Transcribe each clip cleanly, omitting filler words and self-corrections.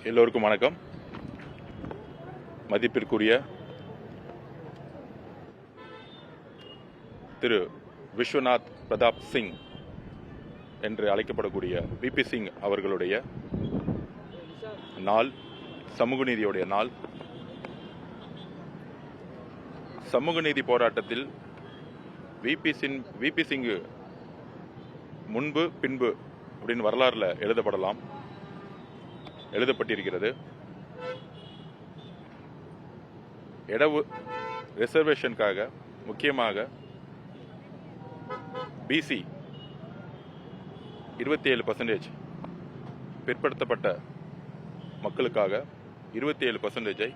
எல்லோருக்கும் வணக்கம். மதிப்பிற்குரிய திரு விஸ்வநாத் பிரதாப் சிங் என்று அழைக்கப்படக்கூடிய விபி சிங் அவர்களுடைய நாள், சமூக நீதியுடைய நாள். சமூக நீதி போராட்டத்தில் விபி சிங் முன்பு பின்பு அப்படின்னு வரலாறுல எழுதப்பட்டிருக்கிறது. இடவு ரிசர்வேஷனுக்காக, முக்கியமாக பிசி 27% பிற்படுத்தப்பட்ட மக்களுக்காக 27%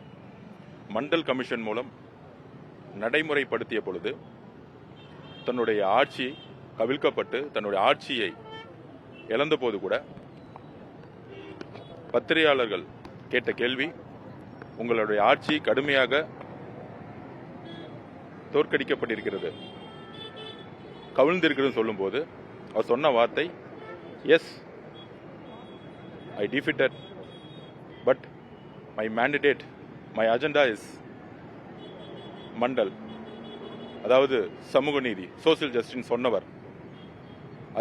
மண்டல் கமிஷன் மூலம் நடைமுறைப்படுத்திய பொழுது தன்னுடைய ஆட்சி கவிழ்க்கப்பட்டு தன்னுடைய ஆட்சியை இழந்த போது கூட பத்திரிகையாளர்கள் கேட்ட கேள்வி, உங்களுடைய ஆட்சி கடுமையாக தோற்கடிக்கப்பட்டிருக்கிறது, கவிழ்ந்திருக்கிறது சொல்லும் போது அவர் சொன்ன வார்த்தை, yes I defeated but my mandate my agenda is Mandal, அதாவது சமூக நீதி, சோசியல் ஜஸ்டிஸ் சொன்னவர்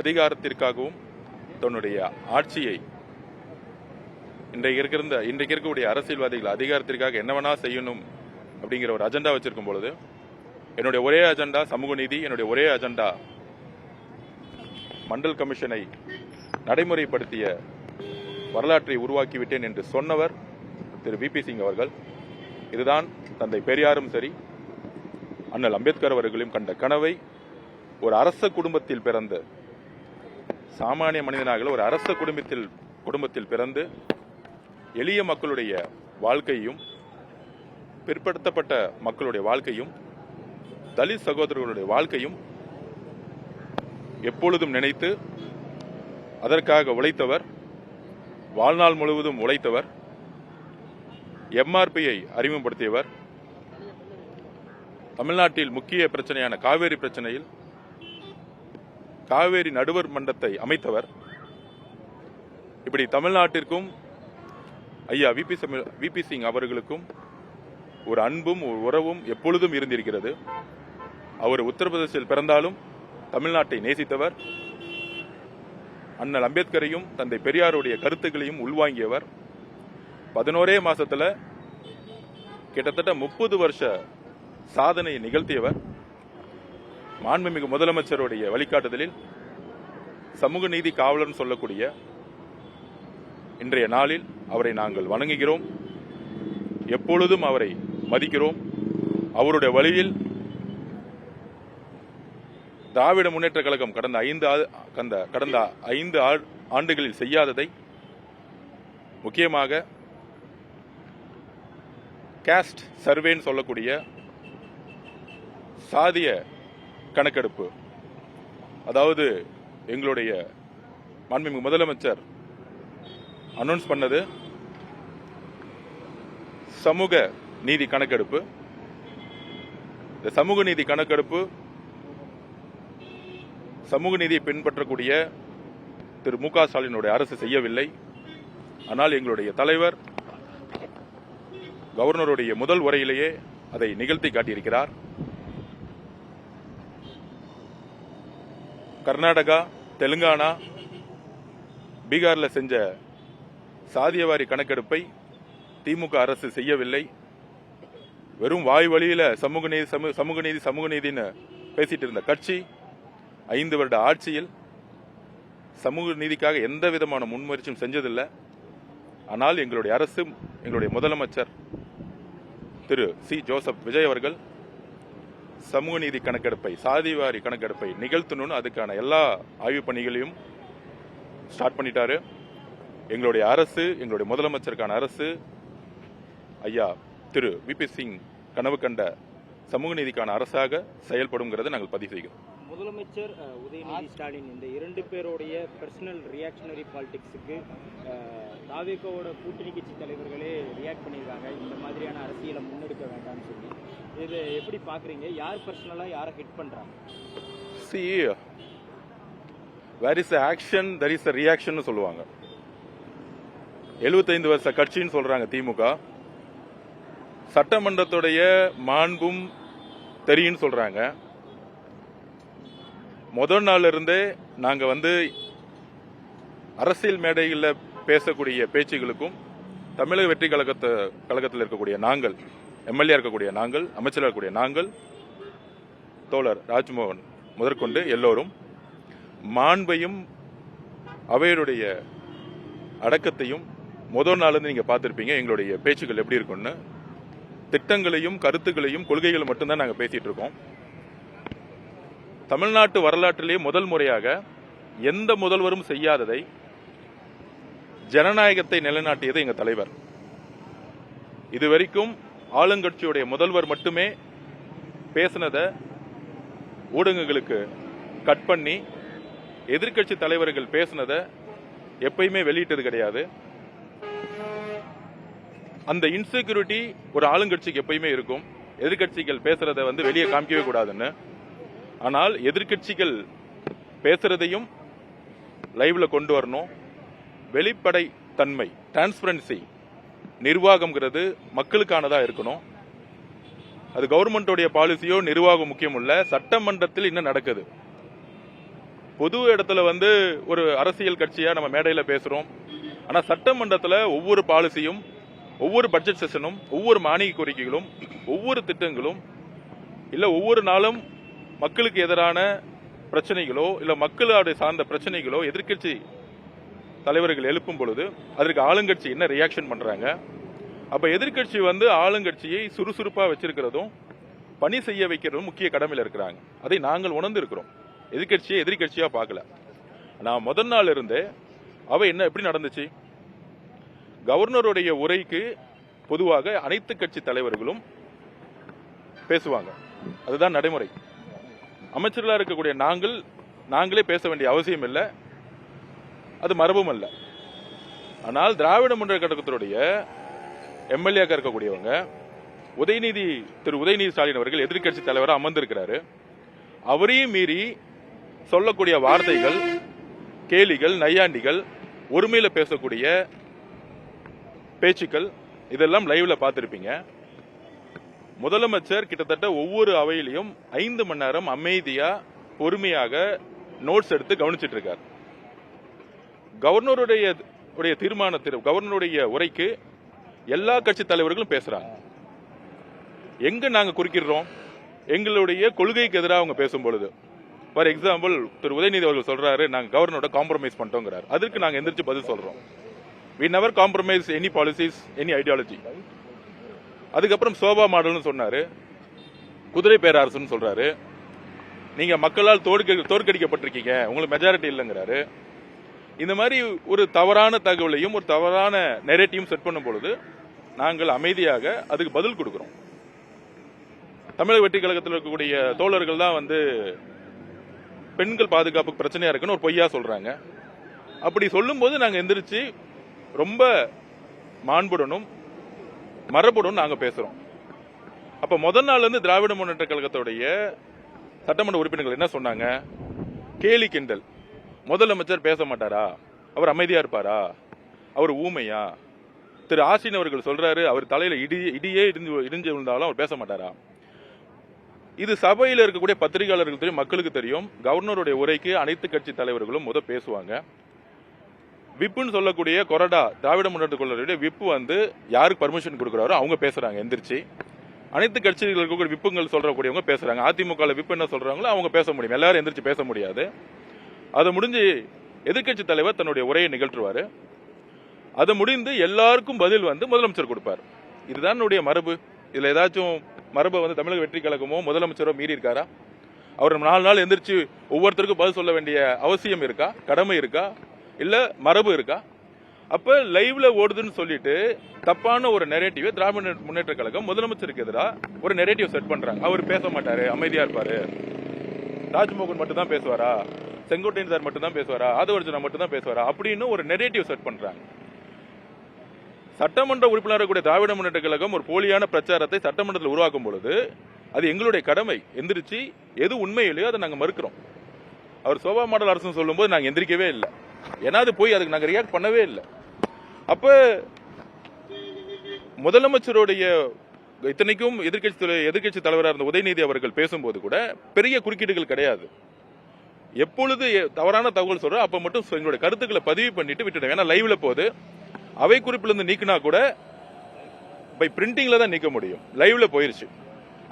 அதிகாரத்திற்காகவும் தன்னுடைய ஆட்சியை இன்றைக்கு இருக்கக்கூடிய அரசியல்வாதிகள் அதிகாரத்திற்காக என்ன வேணா செய்யணும் அப்படிங்கிற ஒரு அஜெண்டா வச்சிருக்கும் பொழுது, என்னுடைய ஒரே அஜெண்டா சமூக நீதி, என்னுடைய ஒரே அஜெண்டா மண்டல் கமிஷனை நடைமுறைப்படுத்திய வரலாற்றை உருவாக்கிவிட்டேன் என்று சொன்னவர் திரு விபி சிங் அவர்கள். இதுதான் தந்தை பெரியாரும் சரி அண்ணல் அம்பேத்கர் அவர்களையும் கண்ட கனவை. ஒரு அரச குடும்பத்தில் பிறந்த சாமானிய மனிதனாக ஒரு அரச குடும்பத்தில் பிறந்து எளிய மக்களுடைய வாழ்க்கையும், பிற்படுத்தப்பட்ட மக்களுடைய வாழ்க்கையும், தலித் சகோதரர்களுடைய வாழ்க்கையும் எப்பொழுதும் நினைத்து அதற்காக உழைத்தவர், வாழ்நாள் முழுவதும் உழைத்தவர், எம்ஆர்பியை அறிமுகப்படுத்தியவர், தமிழ்நாட்டில் முக்கிய பிரச்சனையான காவேரி பிரச்சனையில் காவேரி நடுவர் மன்றத்தை அமைத்தவர். இப்படி தமிழ்நாட்டிற்கும் ஐயா விபி சிங் அவர்களுக்கும் ஒரு அன்பும் ஒரு உறவும் எப்பொழுதும் இருந்திருக்கிறது. அவர் உத்தரப்பிரதேசத்தில் பிறந்தாலும் தமிழ்நாட்டை நேசித்தவர், அண்ணல் அம்பேத்கரையும் தந்தை பெரியாருடைய கருத்துக்களையும் உள்வாங்கியவர். 11 மாசத்துல கிட்டத்தட்ட 30 வருஷ சாதனையை நிகழ்த்தியவர். மாண்புமிகு முதலமைச்சருடைய வழிகாட்டுதலில் சமூக நீதி காவலர் சொல்லக்கூடிய இன்றைய நாளில் அவரை நாங்கள் வணங்குகிறோம், எப்பொழுதும் அவரை மதிக்கிறோம். அவருடைய வழியில் திராவிட முன்னேற்ற கழகம் கடந்த 5 ஆண்டுகளில் செய்யாததை, முக்கியமாக காஸ்ட் சர்வேன்னு சொல்லக்கூடிய சாதிய கணக்கெடுப்பு, அதாவது எங்களுடைய மாண்புமிகு முதலமைச்சர் அனௌன்ஸ் பண்ணது சமூக நீதி கணக்கெடுப்பு. இந்த சமூக நீதி கணக்கெடுப்பு சமூக நீதியை பின்பற்றக்கூடிய திரு மு.க. ஸ்டாலினுடைய அரசு செய்யவில்லை. ஆனால் எங்களுடைய தலைவர் கவர்னருடைய முதல் உரையிலேயே அதை நிகழ்த்தி காட்டியிருக்கிறார். கர்நாடகா, தெலுங்கானா, பீகாரில் செஞ்ச சாதியவாரி கணக்கெடுப்பை திமுக அரசு செய்யவில்லை. வெறும் வாய் வழியில சமூக நீதினு பேசிட்டு இருந்த கட்சி 5 வருட ஆட்சியில் சமூக நீதிக்காக எந்த விதமான முன்முயற்சியும் செஞ்சதில்லை. ஆனால் எங்களுடைய அரசு, எங்களுடைய முதலமைச்சர் திரு சி. ஜோசப் விஜய் அவர்கள் சமூக நீதி கணக்கெடுப்பை, சாதிவாரி கணக்கெடுப்பை நிகழ்த்தணும்னு அதுக்கான எல்லா ஆய்வு பணிகளையும் ஸ்டார்ட் பண்ணிட்டாரு. எங்களுடைய அரசு, எங்களுடைய முதலமைச்சருக்கான அரசு, ஐயா திரு விபி சிங் கனவு கண்ட சமூக நீதிக்கான அரசாக செயல்படுங்கிறத நாங்கள் பதிவு செய்கிறோம். முதலமைச்சர் உதயநிதி ஸ்டாலின் இந்த 2 பேருடைய பர்சனல் ரியாக்ஷனரி பாலிடிக்ஸுக்கு தாவேகோவோட கூட்டணி கட்சி தலைவர்களே ரியாக்ட் பண்ணியிருக்காங்க. இந்த மாதிரியான அரசியலை முன்னெடுக்க வேண்டாம்னு சொல்லி இது எப்படி பார்க்குறீங்க? யார் பர்சனலாக யாரை ஹிட் பண்ணுறாங்க? Where is action there is a reaction சொல்லுவாங்க. 75 வருஷ கட்சின்னு சொல்றாங்க திமுக. சட்டமன்றத்துடைய மாண்பும் தெரியும் சொல்றாங்க. முதல் நாள்ல இருந்தே நாங்க அரசியல் மேடைகளில் பேசக்கூடிய பேச்சுகளுக்கும் தமிழக வெற்றி கழகத்தில் இருக்கக்கூடிய நாங்கள், எம்எல்ஏ இருக்கக்கூடிய நாங்கள், அமைச்சராக இருக்கக்கூடிய நாங்கள், தோழர் ராஜ்மோகன் முதற்கொண்டு எல்லோரும் மாண்பையும் அவையுடைய அடக்கத்தையும் முதல் நாள் நீங்க பார்த்திருப்பீங்க. எங்களுடைய பேச்சுகள் எப்படி இருக்கும்னு திட்டங்களையும் கருத்துக்களையும் கொள்கைகளை மட்டும்தான் நாங்கள் பேசிட்டு இருக்கோம். தமிழ்நாட்டு வரலாற்றிலே முதல் முறையாக எந்த முதல்வரும் செய்யாததை ஜனநாயகத்தை நிலைநாட்டியது எங்க தலைவர். இதுவரைக்கும் ஆளுங்கட்சியுடைய முதல்வர் மட்டுமே பேசினத ஊடகங்களுக்கு கட் பண்ணி எதிர்க்கட்சி தலைவர்கள் பேசினத எப்பயுமே வெளியிட்டது கிடையாது. அந்த இன்செக்யூரிட்டி ஒரு ஆளுங்கட்சிக்கு எப்பயுமே இருக்கும். எதிர்க்கட்சிகள் பேசுறத வெளியே காமிக்கவே கூடாதுன்னு. ஆனால் எதிர்க்கட்சிகள் பேசுறதையும் லைவ்ல கொண்டு வரணும். வெளிப்படை தன்மை, டிரான்ஸ்பரன்சி, நிர்வாகம்ங்கிறது மக்களுக்கானதா இருக்கணும். அது கவர்மெண்டோடைய பாலிசியோ நிர்வாகம் முக்கியம் இல்ல. சட்டமன்றத்தில் என்ன நடக்குது, பொது இடத்துல ஒரு அரசியல் கட்சியா நம்ம மேடையில பேசுறோம். ஆனா சட்டமன்றத்தில் ஒவ்வொரு பாலிசியும், ஒவ்வொரு பட்ஜெட் செஷனும், ஒவ்வொரு மானிய கோரிக்கைகளும், ஒவ்வொரு திட்டங்களும் இல்ல ஒவ்வொரு நாளும் மக்களுக்கு எதிரான பிரச்சனைகளோ இல்ல மக்களுடைய சார்ந்த பிரச்சனைகளோ எதிர்க்கட்சி தலைவர்கள் எழுப்பும் பொழுது அதற்கு ஆளுங்கட்சி என்ன ரியாக்ஷன் பண்றாங்க. அப்ப எதிர்க்கட்சி ஆளுங்கட்சியை சுறுசுறுப்பா வச்சிருக்கிறதும் பணி செய்ய வைக்கிறதும் முக்கிய கடமையில் இருக்கிறாங்க. அதை நாங்கள் உணர்ந்து இருக்கிறோம். எதிர்க்கட்சியை எதிர்க்கட்சியா பார்க்கல. நான் முதல் நாள் இருந்தே அவை என்ன எப்படி நடந்துச்சு, கவர்னருடைய உரைக்கு பொதுவாக அனைத்து கட்சி தலைவர்களும் பேசுவாங்க. அதுதான் நடைமுறை. அமைச்சர்களாக இருக்கக்கூடிய நாங்களே பேச வேண்டிய அவசியம் இல்லை, அது மரபும் அல்ல. ஆனால் திராவிட முன்னேற்ற கழகத்தினுடைய எம்எல்ஏக்க இருக்கக்கூடியவங்க திரு உதயநிதி ஸ்டாலின் அவர்கள் எதிர்க்கட்சி தலைவராக அமர்ந்திருக்கிறாரு. அவரையும் மீறி சொல்லக்கூடிய வார்த்தைகள், கேலிகள், நையாண்டிகள், ஒருமையில பேசக்கூடிய பேச்சுக்கள் இதெல்லாம் லைவ்ல பார்த்திருப்பீங்க. முதலமைச்சர் கிட்டத்தட்ட ஒவ்வொரு அவையிலையும் 5 மணி நேரம் அமைதியா பொறுமையாக நோட்ஸ் எடுத்து கவனிச்சிட்டு இருக்கார். கவர்னருடைய தீர்மானத்தில் கவர்னருடைய உரைக்கு எல்லா கட்சி தலைவர்களும் பேசுறாங்க. எங்க நாங்க குறுக்கிடுறோம், எங்களுடைய கொள்கைக்கு எதிராக அவங்க பேசும் பொழுது. ஃபார் எக்ஸாம்பிள் திரு உதயநிதி அவர்கள் சொல்றாரு நாங்க கவர்னரோட காம்ப்ரமைஸ் பண்ணிட்டோங்கிறார். அதுக்கு நாங்க எந்திரிச்சு பதில் சொல்றோம். we never compromise any policies, any ideology. அதுக்கப்புறம் சோபா மாடல்னு சொன்னாரு, குதிரை பேரரசுன்னு சொல்றாரு. நீங்க மக்களால் தோற்கடிக்கப்பட்டிருக்கீங்க, உங்களுக்கு மெஜாரிட்டி இல்லைங்கிறாரு. இந்த மாதிரி ஒரு தவறான தகவலையும் ஒரு தவறான நெரேட்டிவும் செட் பண்ணும் பொழுது நாங்கள் அமைதியாக அதுக்கு பதில் கொடுக்கிறோம். தமிழக வெற்றி கழகத்தில் இருக்கக்கூடிய தோழர்கள் தான் பெண்கள் பாதுகாப்பு பிரச்சனையா இருக்குன்னு ஒரு பொய்யா சொல்றாங்க. அப்படி சொல்லும் போது நாங்க எந்திரிச்சு ரொம்ப மாண்புடனும் மரபுடன் நாங்க பேசுறோம். அப்ப முதல் நாள்ல இருந்து திராவிட முன்னேற்ற கழகத்துடைய சட்டமன்ற உறுப்பினர்கள் என்ன சொன்னாங்க, கேலி கிண்டல். முதலமைச்சர் பேச மாட்டாரா, அவர் அமைதியா இருப்பாரா, அவர் ஊமையா? திரு ஆசின் அவர்கள் சொல்றாரு அவர் தலையில இடியே இடிஞ்சு விழுந்தாலும் அவர் பேச மாட்டாரா? இது சபையில் இருக்கக்கூடிய பத்திரிகையாளர்கள் தெரியும், மக்களுக்கு தெரியும். கவர்னருடைய உரைக்கு அனைத்து கட்சி தலைவர்களும் பேசுவாங்க. விப்புன்னு சொல்லக்கூடிய கொறடா திராவிட முன்னேற்ற கழகத்துடைய விப்பு யாருக்கு பர்மிஷன் கொடுக்குறாரோ அவங்க பேசுறாங்க எந்திரிச்சு. அனைத்து கட்சிகள் இருக்கக்கூடிய விப்புங்கள் சொல்றக்கூடியவங்க பேசுறாங்க. அதிமுக விப்பு என்ன சொல்றாங்களோ அவங்க பேச முடியும், எல்லாரும் எந்திரிச்சு பேச முடியாது. அதை முடிஞ்சு எதிர்கட்சி தலைவர் தன்னுடைய உரையை நிகழ்த்துவாரு. அதை முடிந்து எல்லாருக்கும் பதில் முதலமைச்சர் கொடுப்பார். இதுதான் மரபு. இதுல ஏதாச்சும் மரபை தமிழக வெற்றி கழகமோ முதலமைச்சரோ மீறி இருக்காரா? அவர் 4 நாள் எந்திரிச்சு ஒவ்வொருத்தருக்கும் பதில் சொல்ல வேண்டிய அவசியம் இருக்கா, கடமை இருக்கா, இல்ல மரபு இருக்கா? அப்ப லைவ்ல ஓடுதுன்னு சொல்லிட்டு தப்பான ஒரு நெரேட்டிவ் திராவிட முன்னேற்ற கழகம் முதலமைச்சருக்கு எதிராக ஒரு நெரேட்டிவ் செட் பண்றாங்க. அவர் பேச மாட்டாரு, அமைதியா இருப்பாரு, ராஜ்மோகன் மட்டும் தான் பேசுவாரா, செங்கோட்டையன் சார் மட்டும் தான் பேசுவாரா, ஆதவர்ஜுனா மட்டும் தான் பேசுவாரா அப்படின்னு ஒரு நெரேட்டிவ் செட் பண்றாங்க. சட்டமன்ற உறுப்பினராக கூடிய திராவிட முன்னேற்ற கழகம் ஒரு போலியான பிரச்சாரத்தை சட்டமன்றத்தில் உருவாக்கும் பொழுது அது எங்களுடைய கடமை. எந்திரிச்சு எது உண்மையிலையோ அதை நாங்க மறுக்கிறோம். அவர் சோபா மாடல் அரசு சொல்லும் போது நாங்க எந்திரிக்கவே இல்லை. ஏன்னா அது போய் அதுக்கு நாங்க ரியாக்ட் பண்ணவே இல்லை. அப்ப முதலமைச்சருடைய இத்தனைக்கும் எதிர்க்கட்சி தலைவராக இருந்த உதயநிதி அவர்கள் பேசும்போது கூட பெரிய குறுக்கீடுகள் கிடையாது. எப்பொழுது தவறான தகவல் சொல்ற அப்ப மட்டும் எங்களுடைய கருத்துக்களை பதிவு பண்ணிட்டு விட்டுடுங்க. ஏன்னா லைவ்ல போது அவை குறிப்பில இருந்து நீக்கினா கூட பை பிரிண்டிங்ல தான் நீக்க முடியும். லைவ்ல போயிருச்சு.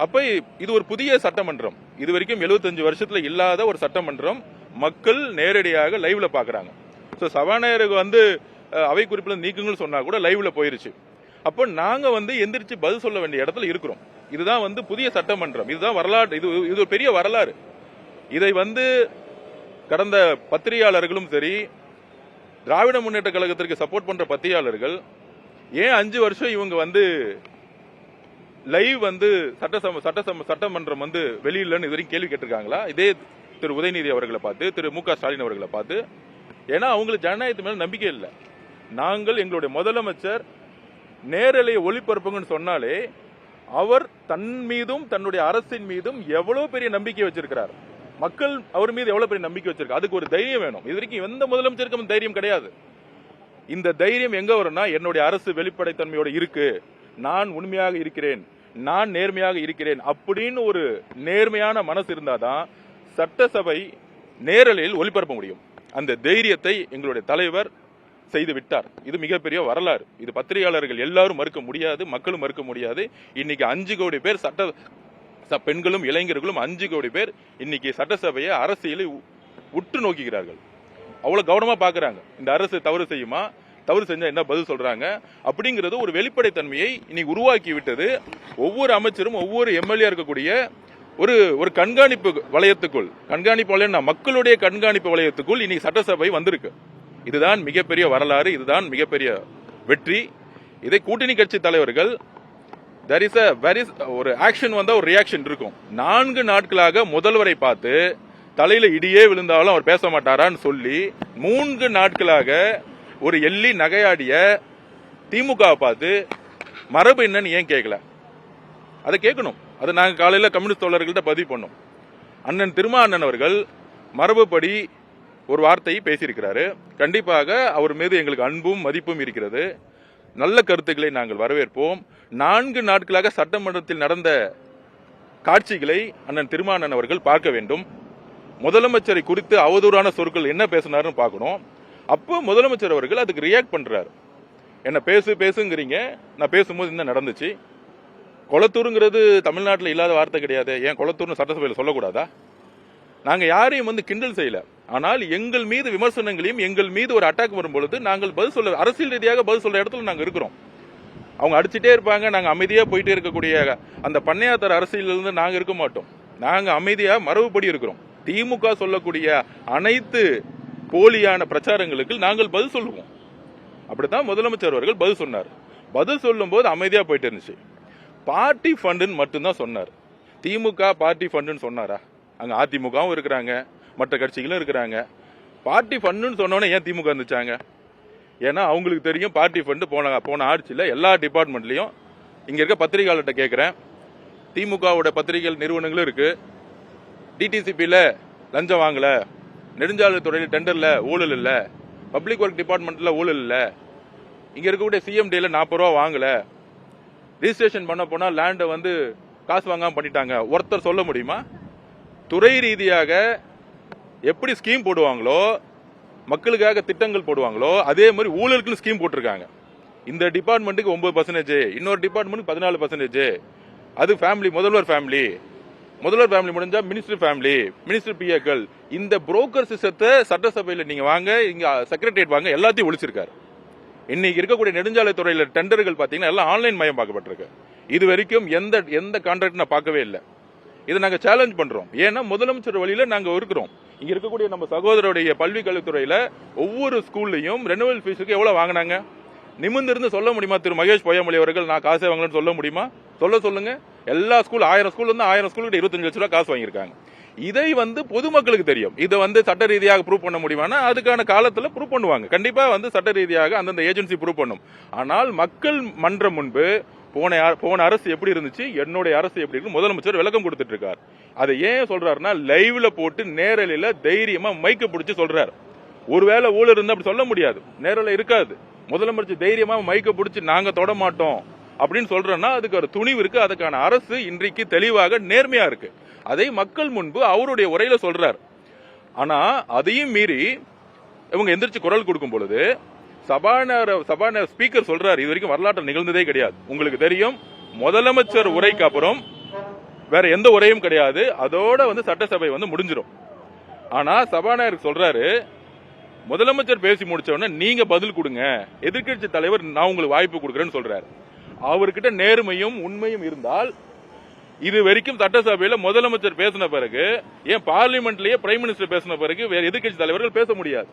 அப்ப இது ஒரு புதிய சட்டமன்றம். இது வரைக்கும் 75 வருஷத்துல இல்லாத ஒரு சட்டமன்றம் மக்கள் நேரடியாக லைவ்ல பாக்குறாங்க. சோ சபாநாயகருக்கு அவை குறிப்பில நீக்குங்கள் சொன்னா கூட லைவ்ல போயிருச்சு. அப்ப நாங்க எந்திரிச்சு பதில் சொல்ல வேண்டிய இடத்துல இருக்கிறோம். இதுதான் புதிய சட்டமன்றம். இதுதான் வரலாறு. இது ஒரு பெரிய வரலாறு. இதை கடந்த பத்திரிகையாளர்களும் சரி, திராவிட முன்னேற்ற கழகத்திற்கு சப்போர்ட் பண்ற பத்திரிகையாளர்கள் ஏன் 5 வருஷம் இவங்க லைவ் சட்டமன்றம் வெளியிலன்னு இதுவரைக்கும் கேள்வி கேட்டிருக்காங்களா? இதே திரு உதயநிதி அவர்களை பார்த்து, திரு மு.க. ஸ்டாலின் அவர்களை பார்த்து. ஏன்னா அவங்களுக்கு ஜனநாயகத்து மேல நம்பிக்கை இல்லை. நாங்கள் எங்களுடைய முதலமைச்சர் நேரலை ஒளிபரப்புங்கன்னு சொன்னாலே அவர் தன் மீதும் தன்னுடைய அரசின் மீதும் எவ்வளவு பெரிய நம்பிக்கை வச்சிருக்கிறார். மக்கள் அவர் மீது எவ்வளவு பெரிய நம்பிக்கை வச்சிருக்காரு. அதுக்கு ஒரு தைரியம் வேணும். இது வரைக்கும் எந்த முதலமைச்சருக்கும் தைரியம் கிடையாது. இந்த தைரியம் எங்க வரும்னா, என்னுடைய அரசு வெளிப்படைத்தன்மையோட இருக்கு, நான் உண்மையாக இருக்கிறேன், நான் நேர்மையாக இருக்கிறேன் அப்படின்னு ஒரு நேர்மையான மனசு இருந்தாதான் சட்டசபை நேரலையில் ஒளிபரப்ப முடியும். அந்த தைரியத்தை எங்களுடைய தலைவர் செய்து விட்டார். இது மிகப்பெரிய வரலாறு. இது பத்திரிகையாளர்கள் எல்லாரும் மறுக்க முடியாது, மக்களும் மறுக்க முடியாது. இன்னைக்கு 5 கோடி பேர் பெண்களும் இளைஞர்களும் 5 கோடி பேர் இன்னைக்கு சட்டசபையை அரசியலை உற்று நோக்குகிறார்கள். அவ்வளவு கவனமா பாக்குறாங்க. இந்த அரசு தவறு செய்யுமா, தவறு செஞ்சா என்ன பதில் சொல்றாங்க அப்படிங்கிறது ஒரு வெளிப்படைத்தன்மையை இன்னைக்கு உருவாக்கி விட்டது. ஒவ்வொரு அமைச்சரும் ஒவ்வொரு எம்எல்ஏ இருக்கக்கூடிய ஒரு கண்காணிப்பு வளையத்துக்குள், கண்காணிப்பு வளையம் மக்களுடைய கண்காணிப்பு வளையத்துக்குள் இன்னைக்கு சட்டசபை வந்திருக்கு. இதுதான் மிகப்பெரிய வரலாறு. இதுதான் மிகப்பெரிய வெற்றி. இதை கூட்டணி கட்சி தலைவர்கள் ஒரு ஆக்ஷன் வந்தா ஒரு ரியாக்ஷன் இருக்கும். 4 நாட்களாக முதல்வரை பார்த்து தலையில இடியே விழுந்தாலும் அவர் பேச மாட்டாரான்னு சொல்லி 3 நாட்களாக ஒரு எள்ளி நகையாடிய திமுகவை பார்த்து மரபு என்னன்னு ஏன் கேட்கல? அதை கேட்கணும். அதை நாங்க காலையில கம்யூனிஸ்ட் தோழர்கள்ட்ட பதிவு பண்ணோம். அண்ணன் திருமாவண்ணன் அவர்கள் மரபுப்படி ஒரு வார்த்தையை பேசியிருக்கிறாரு. கண்டிப்பாக அவர் மீது எங்களுக்கு அன்பும் மதிப்பும் இருக்கிறது. நல்ல கருத்துக்களை நாங்கள் வரவேற்போம். 4 நாட்களாக சட்டமன்றத்தில் நடந்த காட்சிகளை அண்ணன் திருமாவண்ணன் அவர்கள் பார்க்க வேண்டும். முதலமைச்சரை குறித்து அவதூறான சொற்கள் என்ன பேசினாருன்னு பார்க்கணும். அப்போ முதலமைச்சர் அவர்கள் அதுக்கு ரியாக்ட் பண்றாரு. என்ன பேசுங்கிறீங்க, நான் பேசும்போது என்ன நடந்துச்சு? கொளத்தூருங்கிறது தமிழ்நாட்டில் இல்லாத வார்த்தை கிடையாது. ஏன் கொளத்தூர்னு சட்டசபையில் சொல்லக்கூடாதா? நாங்க யாரையும் கிண்டல் செய்யல. ஆனால் எங்கள் மீது விமர்சனங்களையும் எங்கள் மீது ஒரு அட்டாக் வரும்பொழுது நாங்கள் பதில் சொல்ல, அரசியல் ரீதியாக பதில் சொல்ற இடத்துல நாங்க இருக்கிறோம். அவங்க அடிச்சுட்டே இருப்பாங்க, நாங்க அமைதியா போயிட்டே இருக்கக்கூடிய அந்த பண்ணையாத்தர் அரசியலிருந்து நாங்க இருக்க மாட்டோம். நாங்க அமைதியா மரபுப்படி இருக்கிறோம். திமுக சொல்லக்கூடிய அனைத்து போலியான பிரச்சாரங்களுக்கு நாங்கள் பதில் சொல்லுவோம். அப்படித்தான் முதலமைச்சர் அவர்கள் பதில் சொன்னார். பதில் சொல்லும் போது அமைதியா போயிட்டு இருந்துச்சு. பார்ட்டி ஃபண்டுன்னு மட்டும்தான் சொன்னார். திமுக பார்ட்டி ஃபண்டுன்னு சொன்னாரா? அங்க அதிமுகவும் இருக்கிறாங்க, மற்ற கட்சிகளும் இருக்கிறாங்க. பார்ட்டி ஃபண்டுன்னு சொன்னோன்னே ஏன் திமுக இருந்துச்சாங்க? ஏன்னா அவங்களுக்கு தெரியும் பார்ட்டி ஃபண்டு போன ஆட்சியில் எல்லா டிபார்ட்மெண்ட்லயும். இங்க இருக்க பத்திரிகையாளர்கிட்ட கேட்கிறேன், திமுகவோட பத்திரிகை நிறுவனங்களும் இருக்கு, டிடிசிபியில லஞ்சம் வாங்கல, நெடுஞ்சாலைத்துறையில் டெண்டர்ல ஊழல் இல்ல, பப்ளிக் ஒர்க் டிபார்ட்மெண்ட்ல ஊழல் இல்ல, இங்க இருக்கக்கூடிய சிஎம்டில 40 ரூபா வாங்கல, ரிஜிஸ்ட்ரேஷன் பண்ண போனா லேண்டை காசு வாங்காம பண்ணிட்டாங்க. ஒருத்தர் சொல்ல முடியுமா? துறை ரீதியாக எப்படி ஸ்கீம் போடுவாங்களோ, மக்களுக்காக திட்டங்கள் போடுவாங்களோ, அதே மாதிரி ஊழலுக்கு ஸ்கீம் போட்டிருக்காங்க. இந்த டிபார்ட்மெண்ட்டுக்கு 9%, இன்னொரு டிபார்ட்மெண்ட்டுக்கு 14%. அது ஃபேமிலி, முதல்வர் ஃபேமிலி முடிஞ்சா மினிஸ்டர் ஃபேமிலி, மினிஸ்டர் பிஏக்கள். இந்த புரோக்கர் சிஸ்டத்தை சட்டசபையில் நீங்க வாங்க, இங்க செக்ரட்டரியேட் வாங்க, எல்லாத்தையும் ஒழிச்சிருக்காரு. இன்னைக்கு இருக்கக்கூடிய நெடுஞ்சாலை துறையில டெண்டர்கள் பாத்தீங்கன்னா எல்லாம் ஆன்லைன் மயம் பார்க்கப்பட்டிருக்கு. இது வரைக்கும் எந்த கான்ட்ராக்ட் நான் பார்க்கவே இல்லை. இதை நாங்க சேலஞ்ச் பண்றோம். ஏன்னா முதலமைச்சர் வழியில நாங்க இருக்கிறோம். இங்க இருக்கக்கூடிய நம்ம சகோதரருடைய பல்வி கல்வித்துறையில ஒவ்வொரு ஸ்கூல்லையும் ரெனுவல் ஃபீஸுக்கு எவ்வளவு வாங்கினாங்க நிமிர்ந்து சொல்ல முடியுமா? திரு மகேஷ் பொய்யாமொழி அவர்கள் நான் காசே வாங்கலன்னு சொல்ல முடியுமா? சொல்லுங்க. எல்லா ஸ்கூல் 1000 ஸ்கூல் 1000 ஸ்கூலுக்கு 25 லட்சம் ரூபாய் காசு வாங்கியிருக்காங்க. இதை பொதுமக்களுக்கு தெரியும். இதை சட்ட ரீதியாக ப்ரூவ் பண்ண முடியுமானா அதுக்கான காலத்துல ப்ரூவ் பண்ணுவாங்க. கண்டிப்பா சட்ட ரீதியாக அந்தந்த ஏஜென்சி ப்ரூவ் பண்ணும். ஆனால் மக்கள் மன்றம் முன்பு போன அரசு எப்படி இருந்துச்சு, என்னுடைய அரசு எப்படி இருக்கு முதலமைச்சர் விளக்கம் கொடுத்துட்டு இருக்கார். அதை ஏன் சொல்றாருன்னா, லைவ்ல போட்டு நேரலையில தைரியமா மைக்க பிடிச்சு சொல்றாரு. ஒருவேளை ஊழல் இருந்தா அப்படி சொல்ல முடியாது, நேரல இருக்காது. முதலமைச்சர் தைரியமா மைக்க பிடிச்சி நாங்க தொட மாட்டோம் அப்படின்னு சொல்றோம்னா அதுக்கு ஒரு துணிவு இருக்கு. அதுக்கான அரசு இன்றைக்கு தெளிவாக நேர்மையா இருக்கு. அதை மக்கள் முன்பு அவருடைய உரையில சொல்றார். ஆனா அதையும் மீறி இவங்க எந்திரிச்சு குரல் கொடுக்கும் பொழுது சபாநாயகர் ஸ்பீக்கர் சொல்றாரு, இது வரைக்கும் வரலாற்று நிகழ்ந்ததே கிடையாது. உங்களுக்கு தெரியும், முதலமைச்சர் உரைக்கு அப்புறம் வேற எந்த உரையும் கிடையாது. அதோட சட்டசபை முடிஞ்சிடும். ஆனா சபாநாயகர் சொல்றாரு, முதலமைச்சர் பேசி முடிச்ச உடனே நீங்க பதில் கொடுங்க, எதிர்க்கட்சி தலைவர் நான் உங்களுக்கு வாய்ப்பு கொடுக்கறேன்னு சொல்றாரு. அவர்கிட்ட நேர்மையும் உண்மையும் இருந்தால் இது வரைக்கும் சட்டசபையில முதலமைச்சர் பேசின பிறகு, ஏன் பார்லிமெண்ட்லயே பிரைம் மினிஸ்டர் பேசின பிறகு வேற எதிர்க்கட்சி தலைவர்கள் பேச முடியாது?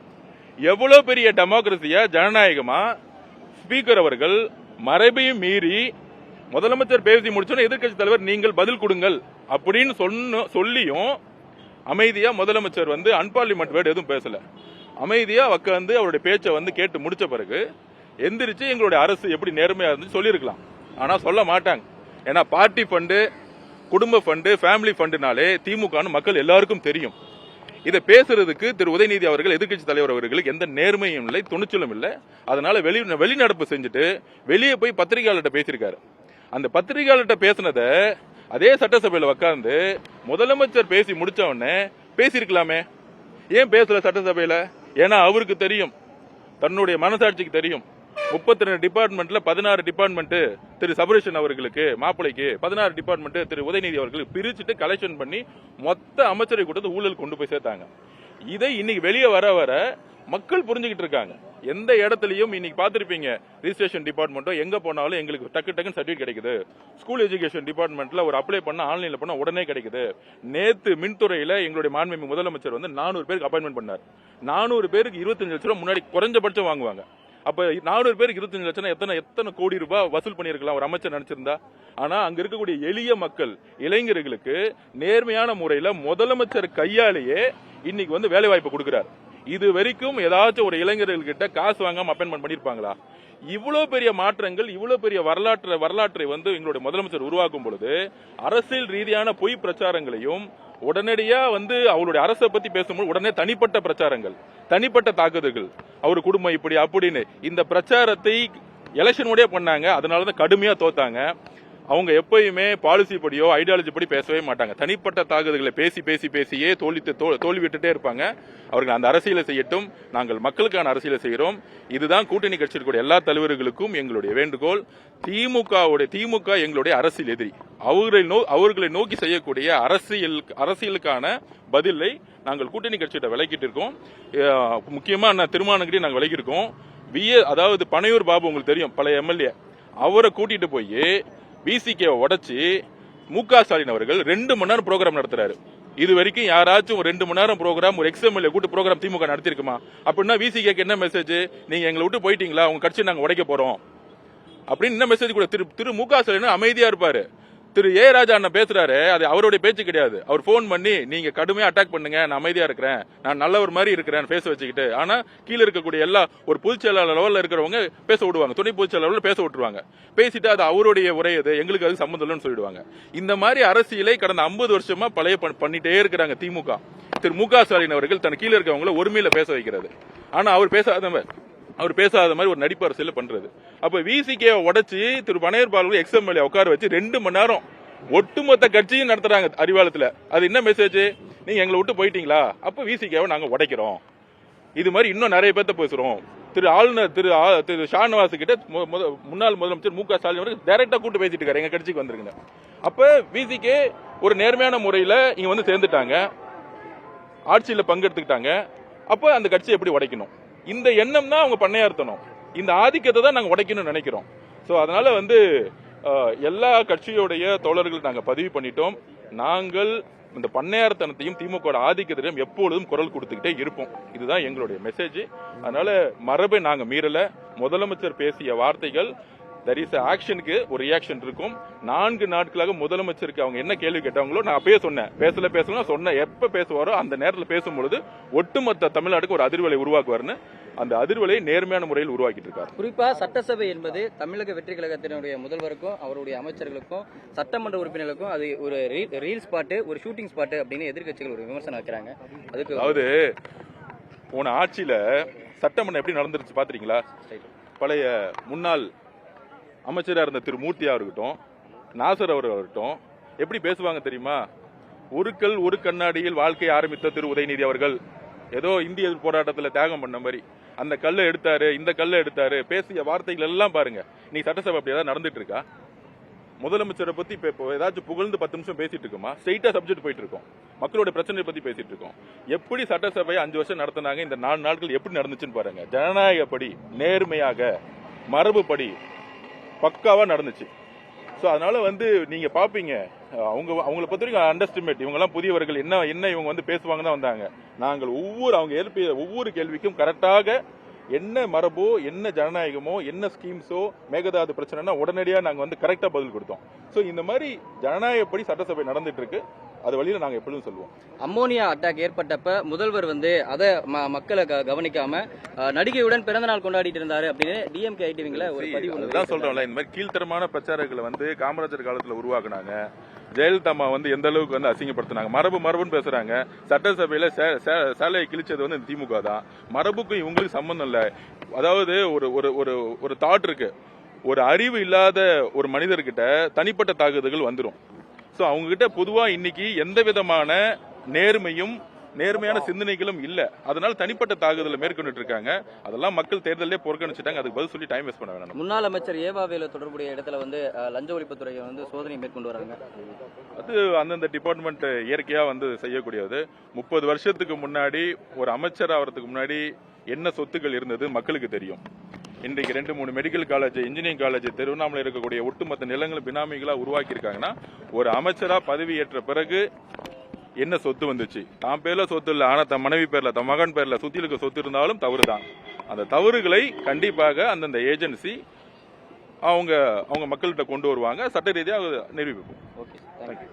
எவ்வளவு பெரிய டெமோக்ரஸியா ஜனநாயகமா ஸ்பீக்கர் அவர்கள் மரபையும் மீறி முதலமைச்சர் பேசி முடிச்சோன்னு எதிர்க்கட்சி தலைவர் நீங்கள் பதில் கொடுங்கள் அப்படின்னு சொல்லியும் அமைதியா முதலமைச்சர் அன்பார்லிமெண்ட் வேர்டு எதுவும் பேசல. அமைதியா உட்கார்ந்து அவருடைய பேச்சை கேட்டு முடிச்ச பிறகு எந்திரிச்சு எங்களுடைய அரசு எப்படி நேர்மையா இருந்து சொல்லியிருக்கலாம். ஆனா சொல்ல மாட்டாங்க. ஏன்னா பார்ட்டி ஃபண்டு, குடும்ப ஃபண்டு, ஃபேமிலி ஃபண்டுனாலே திமுகன்னு மக்கள் எல்லாருக்கும் தெரியும். இதை பேசுறதுக்கு திரு உதயநிதி அவர்கள், எதிர்க்கட்சி தலைவர் அவர்களுக்கு எந்த நேர்மையும் இல்லை, துணிச்சலும் இல்லை. அதனால வெளிநடப்பு செஞ்சுட்டு வெளியே போய் பத்திரிகையாளர்கிட்ட பேசியிருக்காரு. அந்த பத்திரிகையாளர்கிட்ட பேசினத அதே சட்டசபையில உட்கார்ந்து முதலமைச்சர் பேசி முடிச்ச உடனே பேசியிருக்கலாமே. ஏன் பேசல சட்டசபையில? ஏன்னா அவருக்கு தெரியும், தன்னுடைய மனசாட்சிக்கு தெரியும், 32 டிபார்ட்மெண்ட்ல 16 டிபார்ட்மெண்ட் திரு சபரீஷன் அவர்களுக்கு, மாப்பிளைக்கு 16 டிபார்ட்மெண்ட் திரு உதயநிதி அவர்களுக்கு பிரிச்சுட்டு கலெக்ஷன் பண்ணி மொத்த அமைச்சரை கூட்டத்தை ஊழல் கொண்டு போய் சேர்த்தாங்க. இதை இன்னைக்கு வெளியே வர வர மக்கள் புரிஞ்சுக்கிட்டு இருக்காங்க. எந்த இடத்துலயும் இன்னைக்கு பாத்திருப்பீங்க, ரிஜிஸ்ட்ரேஷன் டிபார்ட்மெண்ட்டோ எங்க போனாலும் எங்களுக்கு டக்குன்னு சர்டிபிகேட் கிடைக்குது. ஸ்கூல் எஜுகேஷன் டிபார்ட்மெண்ட்ல ஒரு அப்ளை பண்ண ஆன்லைன்ல பண்ண உடனே கிடைக்குது. நேத்து மின்துறையில எங்களுடைய மாண்புமிகு முதலமைச்சர் 400 பேருக்கு அப்பாயின்மெண்ட் பண்ணார். 400 பேருக்கு 25 லட்சம் ரூபாய் முன்னாடி குறைஞ்சபட்சம் வாங்குவாங்க. அப்ப 400 பேருக்கு 25 லட்சம் எத்தனை கோடி ரூபாய் வசூல் பண்ணிருக்கலாம் ஒரு அமைச்சர் நினைச்சிருந்தா? ஆனா அங்க இருக்கக்கூடிய எளிய மக்கள், இளைஞர்களுக்கு நேர்மையான முறையில முதலமைச்சர் கையாலேயே இன்னைக்கு வேலை வாய்ப்பு கொடுக்கிறார். இது வரைக்கும் ஏதாச்சும் ஒரு இளைஞர்கள்கிட்ட காசு வாங்காம அப்பாயின்மெண்ட் பண்ணிருப்பாங்களா? இவ்வளவு பெரிய மாற்றங்கள், இவ்வளவு பெரிய வரலாற்றை எங்களுடைய முதலமைச்சர் உருவாக்கும் பொழுது அரசியல் ரீதியான பொய் பிரச்சாரங்களையும் உடனடியா அவருடைய அரசை பத்தி பேசும்போது உடனே தனிப்பட்ட பிரச்சாரங்கள், தனிப்பட்ட தாக்குதல்கள், அவர் குடும்பம் இப்படி அப்படின்னு இந்த பிரச்சாரத்தை எலெக்ஷனோடய பண்ணாங்க. அதனாலதான் கடுமையா தோத்தாங்க. அவங்க எப்பயுமே பாலிசி படியோ ஐடியாலஜி படி பேசவே மாட்டாங்க. தனிப்பட்ட தாக்குதல்களை பேசியே தோல்வி விட்டுட்டே இருப்பாங்க. அவர்கள் அந்த அரசியலை செய்யட்டும், நாங்கள் மக்களுக்கான அரசியலை செய்கிறோம். இதுதான் கூட்டணி கட்சிகளுடைய எல்லா தலைவர்களுக்கும் எங்களுடைய வேண்டுகோள். திமுக எங்களுடைய அரசியல் எதிரி. அவர்களை நோக்கி செய்யக்கூடிய அரசியலுக்கான பதிலை நாங்கள் கூட்டணி கட்சியிட்ட விலக்கிட்டு இருக்கோம். முக்கியமா திருமானகிரி நாங்கள் விலகிருக்கோம். அதாவது பனையூர் பாபு உங்களுக்கு தெரியும், பழைய எம்எல்ஏ, அவரை கூட்டிட்டு போய் விசிகே உடைச்சு முக ஸ்டாலின் அவர்கள் 2 மணி நேரம் ப்ரோக்ராம் நடத்துறாரு. இது வரைக்கும் யாராச்சும் 2 மணி நேரம் ப்ரோக்ராம், ஒரு எக்ஸ்எம்எல்ஏ கூட்டு ப்ரோக்ராம் திமுக நடத்திருக்குமா? அப்படின்னா விசிகேக்கு என்ன மெசேஜ்? நீங்க எங்களை விட்டு போயிட்டீங்களா, உங்க கட்சி நாங்க உடைக்க போறோம் அப்படின்னு என்ன மெசேஜ் கூட? திரு முக ஸ்டாலின் அமைதியா இருப்பாரு. திரு ஏ ராஜா அண்ணன் பேசுறாரு, அது அவருடைய பேச்சு கிடையாது. அவர் போன் பண்ணி நீங்க கடுமையா அட்டாக் பண்ணுங்க, நான் அமைதியா இருக்கிறேன், நான் நல்லவர் மாதிரி இருக்கிறேன் பேச வச்சுக்கிட்டு. ஆனா கீழே இருக்கக்கூடிய எல்லா ஒரு பொதுச் செயலாளர் லெவல்ல இருக்கிறவங்க பேச விடுவாங்க, துணை பொதுச் செயலாளர் பேச விட்டுருவாங்க. பேசிட்டு அது அவருடைய உரையது, எங்களுக்கு அது சம்பந்தம் இல்லைன்னு சொல்லிடுவாங்க. இந்த மாதிரி அரசியலை கடந்த 50 வருஷமா பண்ணிட்டே இருக்கிறாங்க திமுக. திரு முக ஸ்டாலின் அவர்கள் தன் கீழே இருக்கவங்களை ஒருமையில பேச வைக்கிறது. ஆனா அவர் பேசாத மாதிரி ஒரு நடிப்பு அரசியல் பண்றது. அப்ப விசிகே உடைச்சு திரு பனையூர் பாலு எக்ஸ்எம்எல்ஏ உட்கார வச்சு 2 மணி நேரம் ஒட்டுமொத்த கட்சியும் நடத்துறாங்க அறிவாலயத்துல. அது என்ன மெசேஜ்? நீங்க எங்களை விட்டு போயிட்டீங்களா, அப்ப விசிகேவை நாங்க உடைக்கிறோம். இது மாதிரி இன்னும் நிறைய பேர்த்த பேசுறோம். திரு ஆளுநர் திரு ஷாநவாஸ் கிட்ட முன்னாள் முதலமைச்சர் முக ஸ்டாலின் அவர்கள் டைரக்டா கூட்டு பேசிட்டு இருக்காரு, எங்க கட்சிக்கு வந்துருங்க. அப்ப விசிகே ஒரு நேர்மையான முறையில இங்க சேர்ந்துட்டாங்க, ஆட்சியில பங்கெடுத்துக்கிட்டாங்க. அப்ப அந்த கட்சியை எப்படி உடைக்கணும்? இந்த எண்ணம் தான் அவங்க பண்ணையார்த்தணும். இந்த ஆதிக்கத்தை தான் நாங்க உடைக்கணும்னு நினைக்கிறோம். சோ அதனால எல்லா கட்சியோடைய தோழர்கள் நாங்க பதிவு பண்ணிட்டோம். நாங்கள் இந்த பண்ணையார்த்தனத்தையும் திமுக ஆதிக்கத்தையும் எப்பொழுதும் குரல் கொடுத்துக்கிட்டே இருப்போம். இதுதான் எங்களுடைய மெசேஜ். அதனால மரபை நாங்க மீறல. முதலமைச்சர் பேசிய வார்த்தைகள் there is a ஆக்ஷனுக்கு ஒரு ரியாக்ஷன் இருக்கும். 4 நாட்களாக முதலமைச்சருக்கு அவங்க என்ன கேள்வி கேட்டாங்களோ நான் அப்பயே சொன்னேன், பேசல எப்ப பேசுவாரோ அந்த நேரத்தில் பேசும்பொழுது ஒட்டுமொத்த தமிழ்நாட்டுக்கு ஒரு அதிர்வலை உருவாக்குவார்னு அந்த அதிர்வலை நேர்மையான முறையில் உருவாக்கிட்டு இருக்காரு. குறிப்பா சட்டசபை என்பது தமிழக வெற்றி கழகத்தினுடைய முதல்வருக்கும் அவருடைய அமைச்சர்களுக்கும் சட்டமன்ற உறுப்பினர்களுக்கும் அது ஒரு ரீல் ஸ்பாட், ஒரு ஷூட்டிங் ஸ்பாட் அப்படின்னு எதிர்க்கட்சிகள் ஒரு விமர்சனம் வைக்கிறாங்க. அதுக்கு அதாவது போன ஆட்சியில சட்டமன்றம் எப்படி நடந்துருச்சு பாத்தீங்களா? பழைய முன்னாள் அமைச்சராக இருந்த திரு மூர்த்தியா இருக்கட்டும், நாசர் அவர்கள் இருக்கட்டும், எப்படி பேசுவாங்க தெரியுமா? ஒரு கல் ஒரு கண்ணாடியில் வாழ்க்கையை ஆரம்பித்த திரு உதயநிதி அவர்கள் ஏதோ இந்திய போராட்டத்தில் தியாகம் பண்ண மாதிரி அந்த கல்லை எடுத்தாரு, இந்த கல்லை எடுத்தாரு, பேசிய வார்த்தைகள் எல்லாம் பாருங்க. நீ சட்டசபை அப்படி ஏதாவது நடந்துட்டு இருக்கா? முதலமைச்சரை பத்தி இப்போ ஏதாச்சும் புகழ்ந்து 10 நிமிஷம் பேசிட்டு இருக்கோமா? ஸ்ட்ரெயிட்டா சப்ஜெக்ட் போயிட்டு இருக்கோம். மக்களோட பிரச்சனையை பத்தி பேசிட்டு இருக்கோம். எப்படி சட்டசபை 5 வருஷம் நடத்தினாங்க, இந்த 4 நாட்கள் எப்படி நடந்துச்சுன்னு பாருங்க. ஜனநாயகப்படி, நேர்மையாக, மரபுப்படி பக்காவா நடந்துச்சு. ஸோ அதனால நீங்க பாப்பீங்க, அவங்கள பொறுத்த வரைக்கும் அண்டர்ஸ்டிமேட், இவங்க எல்லாம் புதியவர்கள், என்ன இவங்க பேசுவாங்க தான் வந்தாங்க. நாங்கள் அவங்க எழுப்பிய ஒவ்வொரு கேள்விக்கும் கரெக்டாக என்ன மரபோ, என்ன ஜனநாயகமோ, என்ன ஸ்கீம்ஸோ, மேகதாது பிரச்சனைனா உடனடியாக நாங்கள் கரெக்டா பதில் கொடுத்தோம். ஸோ இந்த மாதிரி ஜனநாயகப்படி சட்டசபை நடந்துட்டு இருக்கு. அது வழியில நாங்க எப்பொழுதும் சொல்லுவோம். அம்மோனியா அட்டாக் ஏற்பட்டப்ப முதல்வர் அதை மக்களை கவனிக்காம நடிகையுடன் பிறந்த நாள் கொண்டாடிட்டு இருந்தாரு அப்படின்னு டிஎம்கே ஐடிவிங்கள ஒரு பதிவு தான் சொல்றோம்ல. இந்த மாதிரி கீழ்த்தரமான பிரச்சாரங்களை காமராஜர் காலத்துல உருவாக்குனாங்க. ஜெயலலிதா அம்மா எந்த அளவுக்கு அசிங்கப்படுத்தினாங்க. மரபுன்னு பேசுறாங்க. சட்டசபையில சேலையை கிழிச்சது திமுக தான். மரபுக்கும் இவங்களுக்கு சம்பந்தம் இல்ல. அதாவது ஒரு தாட் இருக்கு. ஒரு அறிவு இல்லாத ஒரு மனிதர்கிட்ட தனிப்பட்ட தாக்குதல்கள் வந்துடும். ஸோ அவங்க கிட்ட பொதுவா இன்னைக்கு எந்த விதமான நேர்மையான சிந்தனைகளும் இல்ல. அதனால தனிப்பட்ட தாக்குதலை மேற்கொண்டு இருக்காங்க. அதெல்லாம் மக்கள் தேர்தலே புறக்கணிச்சிட்டாங்க. அதுக்கு பதில் சொல்லி டைம் வேஸ்ட் பண்ண வேணாம். முன்னாள் அமைச்சர் ஏவாவேல தொடர்புடைய இடத்துல லஞ்ச ஒழிப்புத்துறை சோதனை மேற்கொண்டு வராங்க. அது அந்தந்த டிபார்ட்மெண்ட் இயற்கையா செய்யக்கூடியது. 30 வருஷத்துக்கு முன்னாடி ஒரு அமைச்சர் ஆகிறதுக்கு முன்னாடி என்ன சொத்துக்கள் இருந்தது மக்களுக்கு தெரியும். இன்றைக்கு 2-3 medical college, engineering college, Tiruvannamalai இருக்கக்கூடிய ஒட்டுமொத்த நிலங்களும் பினாமிகளா உருவாக்கி இருக்காங்கன்னா, ஒரு அமைச்சரா பதவி ஏற்ற பிறகு என்ன சொத்து வந்துச்சு? தான் பேர்ல சொத்து இல்ல, ஆனா தன் மனைவி பேர்ல, தன் மகன் பேர்ல சுத்தி இருக்க சொத்து இருந்தாலும் தவறுதான். அந்த தவறுகளை கண்டிப்பாக அந்தந்த ஏஜென்சி அவங்க மக்கள்கிட்ட கொண்டு வருவாங்க. சட்ட ரீதியாக நிரூபிப்போம். Okay, thank you.